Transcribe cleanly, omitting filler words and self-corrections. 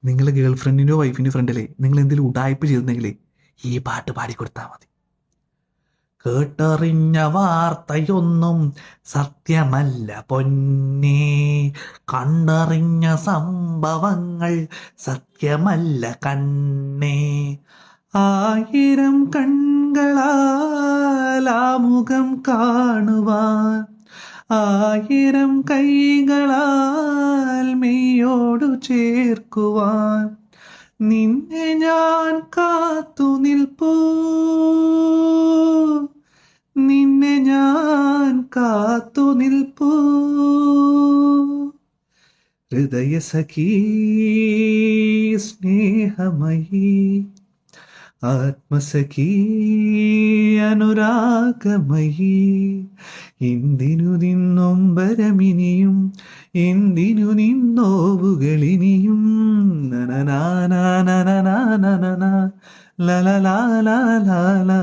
നിങ്ങളെ ഗേൾ ഫ്രണ്ടിൻ്റെയോ വൈഫിൻ്റെ ഫ്രണ്ടിലെ നിങ്ങൾ എന്തെങ്കിലും ഉടായ്പ ചെയ്തിട്ടുണ്ടെങ്കിലേ ഈ പാട്ട് പാടിക്കൊടുത്താൽ മതി. കേട്ടറിഞ്ഞ വാർത്തയൊന്നും സത്യമല്ല പൊന്നേ, കണ്ടറിഞ്ഞ സംഭവങ്ങൾ സത്യമല്ല കണ്ണേ. ആയിരം കൺകളാൽ ആമുഖം കാണുവാൻ, ആയിരം കൈകളാൽ മെയ്യോടു ചേർക്കുവാൻ, നിന്നെ ഞാൻ കാത്തു നിൽപ്പൂ, നിന്നെ ഞാൻ കാത്തു നിൽപ്പൂ. ഹൃദയസഖീ സ്നേഹമയീ ആത്മസഖീ അനുരാഗമയീ, എന്തിനു നിന്നൊമ്പരമിനിയും, എന്തിനു നിന്നോവുകളിനിയും. നനനാനാനനനാനന ലലലാലാലാലാ